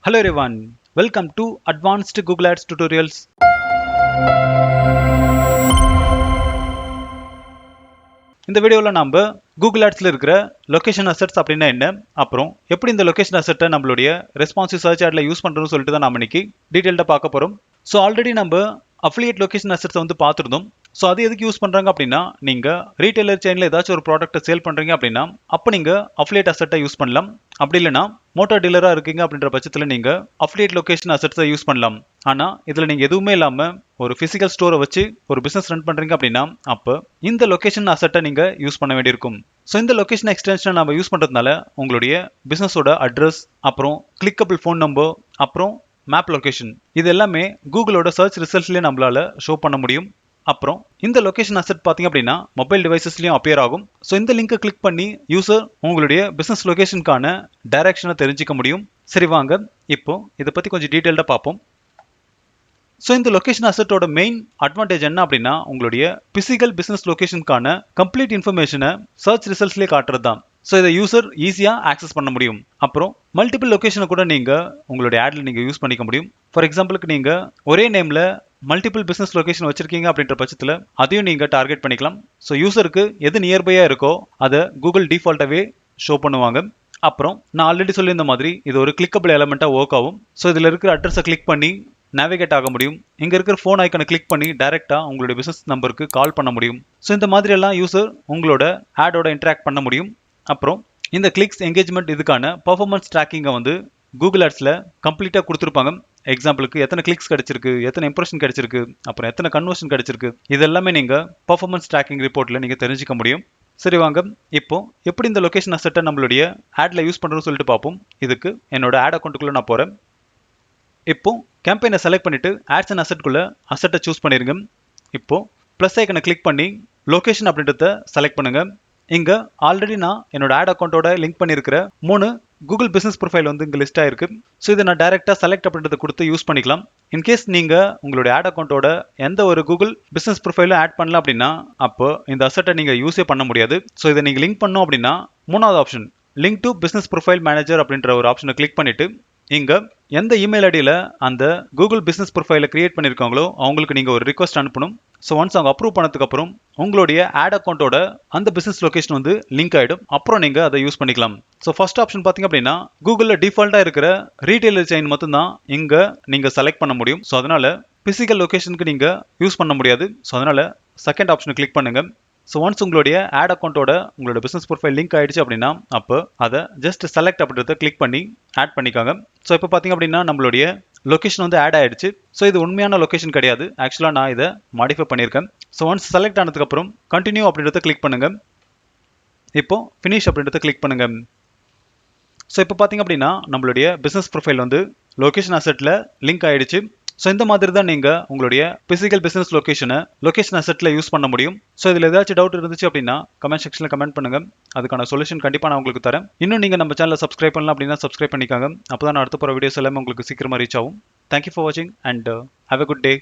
Hello everyone, welcome to Advanced Google Ads Tutorials. இந்த வீடியோவில் நம்ம Google Adsல இருக்கிற லொகேஷன் அசெட்ஸ் அப்படின்னா என்ன, அப்புறம் எப்படி இந்த லொகேஷன் அசெட்டை நம்மளுடைய ரெஸ்பான்சிவ் சர்ச் ஆட்ல யூஸ் பண்றோம்னு சொல்லிட்டு தான் நாம இன்னைக்கு டீடைல்டாக பார்க்க போறோம். ஸோ ஆல்ரெடி நம்ம அஃபிலியேட் லொகேஷன் அசெட்ஸை வந்து பார்த்துருந்தோம். ஸோ அது எதுக்கு யூஸ் பண்றாங்க அப்படின்னா, நீங்க ரீட்டைலர் செயின்ல ஏதாச்சும் ஒரு ப்ராடக்ட்டை சேல் பண்றீங்க அப்படின்னா அப்போ நீங்க அஃபிலியேட் அசெட்டை யூஸ் பண்ணலாம். அப்படி இல்லைன்னா மோட்டார் டீலரா இருக்கீங்க அப்படின்ற பட்சத்தில் நீங்க அஃபிலியேட் லொகேஷன் அசெட்ஸை யூஸ் பண்ணலாம். ஆனா இதுல நீங்க எதுவுமே இல்லாம ஒரு பிசிக்கல் ஸ்டோரை வச்சு ஒரு பிசினஸ் ரன் பண்றீங்க அப்படின்னா அப்போ இந்த லொகேஷன் அசெட்டை நீங்க யூஸ் பண்ண வேண்டியிருக்கும். ஸோ இந்த லொகேஷன் எக்ஸ்டென்ஷனை நம்ம யூஸ் பண்றதுனால உங்களுடைய பிசினஸோட அட்ரஸ், அப்புறம் கிளிக்கபிள் ஃபோன் நம்பர், அப்புறம் மேப் லொகேஷன் இது எல்லாமே கூகுளோட சர்ச் ரிசல்ட்ஸ்லேயே நம்மளால ஷோ பண்ண முடியும். அப்புறம் இந்த லொகேஷன் அசெட் பார்த்தீங்க அப்படின்னா மொபைல் டிவைசஸ்லையும் அப்பியர் ஆகும். ஸோ இந்த லிங்கை கிளிக் பண்ணி யூசர் உங்களுடைய பிசினஸ் லொகேஷனுக்கான டைரக்ஷனை தெரிஞ்சுக்க முடியும். சரி வாங்க இப்போ இதை பற்றி கொஞ்சம் டீட்டெயில்டாக பார்ப்போம். ஸோ இந்த லொகேஷன் அசெட்டோட மெயின் அட்வான்டேஜ் என்ன அப்படின்னா, உங்களுடைய பிசிக்கல் பிசினஸ் லொகேஷனுக்கான கம்ப்ளீட் இன்ஃபர்மேஷனை சர்ச் ரிசல்ட்ஸ்லேயே காட்டுறது தான். ஸோ இதை யூசர் ஈஸியாக ஆக்சஸ் பண்ண முடியும். அப்புறம் மல்டிபிள் லொகேஷனை கூட நீங்கள் உங்களுடைய ஆட்ல நீங்கள் யூஸ் பண்ணிக்க முடியும். ஃபார் எக்ஸாம்பிளுக்கு நீங்கள் ஒரே நேமில் மல்டிபிள் பிசினஸ் லொகேஷன் வச்சிருக்கீங்க அப்படின்ற பட்சத்தில் அதையும் நீங்கள் டார்கெட் பண்ணிக்கலாம். ஸோ யூசருக்கு எது நியர்பையாக இருக்கோ அதை கூகுள் டிஃபால்ட்டாகவே ஷோ பண்ணுவாங்க. அப்புறம் நான் ஆல்ரெடி சொல்லியிருந்த மாதிரி இது ஒரு கிளிக்கபிள் எலமெண்ட்டாக ஒர்க் ஆகும். ஸோ இதில் இருக்கிற அட்ரஸை கிளிக் பண்ணி நேவிகேட் ஆக முடியும். இங்கே இருக்கிற ஃபோன் ஐக்கனை கிளிக் பண்ணி டைரெக்டாக உங்களுடைய பிசினஸ் நம்பருக்கு கால் பண்ண முடியும். ஸோ இந்த மாதிரி எல்லாம் யூசர் உங்களோட ஆடோட இன்ட்ராக்ட் பண்ண முடியும். அப்புறம் இந்த கிளிக்ஸ் என்கேஜ்மெண்ட் இதுக்கான பர்ஃபார்மன்ஸ் ட்ராக்கிங்கை வந்து கூகுள் ஆட்ஸில் கம்ப்ளீட்டாக கொடுத்துருப்பாங்க. எக்ஸாம்பிளுக்கு எத்தனை கிளிக்ஸ் கிடைச்சிருக்கு, எத்தனை இம்ப்ரெஷன் கிடைச்சிருக்கு, அப்புறம் எத்தனை கன்வர்ஷன் கிடைச்சிருக்கு, இது எல்லாமே நீங்கள் பர்ஃபார்மன்ஸ் ட்ராக்கிங் ரிப்போர்ட்டில் நீங்கள் தெரிஞ்சுக்க முடியும். சரி வாங்க இப்போ எப்படி இந்த லொகேஷன் அசெட்டை நம்மளுடைய ஆட்ல யூஸ் பண்ணுறோம்னு சொல்லிட்டு பார்ப்போம். இதுக்கு என்னோட ஆட் அக்கௌண்ட்டுக்குள்ளே நான் போகிறேன். இப்போ கேம்பெயினை செலக்ட் பண்ணிட்டு ஆட்ஸ் அண்ட் அசெட்குள்ள அசெட்டை சூஸ் பண்ணிருங்க. இப்போ ப்ளஸ் ஐக்கனை கிளிக் பண்ணி லொகேஷன் அப்படின்றத செலக்ட் பண்ணுங்க. இங்க ஆல்ரெடி நான் என்னோட ஆட் அக்கௌண்ட்டோட லிங்க் பண்ணியிருக்கிற 3 கூகுள் பிசினஸ் ப்ரொஃபைல் வந்து இங்கே லிஸ்ட் ஆயிருக்கு. ஸோ இதை நான் டைரெக்டாக செலக்ட் அப்படின்றத கொடுத்து யூஸ் பண்ணிக்கலாம். இன்கேஸ் நீங்கள் உங்களுடைய ஆட் அக்கௌண்ட்டோட எந்த ஒரு கூகுள் பிசினஸ் ப்ரொஃபைலும் ஆட் பண்ணல அப்படின்னா அப்போ இந்த அசெட்டை நீங்கள் யூஸே பண்ண முடியாது. ஸோ இதை நீங்கள் லிங்க் பண்ணோம் அப்படின்னா மூணாவது option link to business profile manager அப்படின்ற ஒரு ஆப்ஷனை கிளிக் பண்ணிட்டு இங்க எந்த இமெயில் ஐடியில் அந்த கூகுள் பிசினஸ் ப்ரொஃபைலை கிரியேட் பண்ணியிருக்காங்களோ அவங்களுக்கு நீங்கள் ஒரு ரிக்வஸ்ட் அனுப்பணும். ஸோ ஒன்ஸ் அவங்க அப்ரூவ் பண்ணதுக்கு அப்புறம் உங்களுடைய ஆட் அக்கௌண்ட்டோட அந்த பிசினஸ் லொகேஷன் வந்து லிங்க் ஆகிடும். அப்புறம் நீங்கள் அதை யூஸ் பண்ணிக்கலாம். ஸோ ஃபர்ஸ்ட் ஆப்ஷன் பார்த்தீங்க அப்படின்னா கூகுளில் டிஃபால்ட்டாக இருக்கிற ரீட்டைலர் செயின் மட்டும்தான் இங்கே நீங்கள் செலக்ட் பண்ண முடியும். ஸோ அதனால பிசிக்கல் லொகேஷனுக்கு நீங்கள் யூஸ் பண்ண முடியாது. ஸோ அதனால செகண்ட் ஆப்ஷனை கிளிக் பண்ணுங்க. ஸோ ஒன்ஸ் உங்களுடைய ஆட் அக்கௌண்ட்டோட உங்களோட பிசினஸ் ப்ரொஃபைல் லிங்க் ஆயிடுச்சு அப்படின்னா அப்போ அதை ஜஸ்ட் செலக்ட் அப்படின்றத கிளிக் பண்ணி ஆட் பண்ணிக்காங்க. ஸோ இப்போ பார்த்தீங்க அப்படின்னா நம்மளுடைய லொகேஷன் வந்து ஆட் ஆயிடுச்சு. ஸோ இது உண்மையான லொகேஷன் கிடையாது. ஆக்சுவலாக நான் இதை மாடிஃபை பண்ணியிருக்கேன். ஸோ ஒன்ஸ் செலக்ட் ஆனதுக்கப்புறம் கண்டினியூ அப்படின்றத கிளிக் பண்ணுங்க. இப்போ ஃபினிஷ் அப்படின்றத கிளிக் பண்ணுங்க. ஸோ இப்போ பார்த்தீங்க அப்படின்னா நம்மளுடைய பிசினஸ் ப்ரொஃபைல் வந்து லொகேஷன் அசெட்டில் லிங்க் ஆயிடுச்சு. ஸோ இந்த மாதிரி தான் நீங்கள் உங்களுடைய பிசிக்கல் பிசினஸ் லொகேஷன் அசெட்டில் யூஸ் பண்ண முடியும். ஸோ இதில் ஏதாச்சும் டவுட் இருந்துச்சு அப்படின்னா கமெண்ட் செக்ஷனில் கமெண்ட் பண்ணுங்க. அதுக்கான சொல்யூஷன் கண்டிப்பாக நான் உங்களுக்கு தரேன். இன்னும் நீங்கள் நம்ம சேனலை சப்ஸ்கிரைப் பண்ணலாம் அப்படின்னா சப்ஸ்கிரைப் பண்ணிக்காங்க. அப்போ தான் நான் அடுத்த போகிற வீடியோஸ் எல்லாமே உங்களுக்கு சீக்கிரமாக ரீச் ஆகும். தேங்க்யூ ஃபார் வாட்சிங் and have a good day.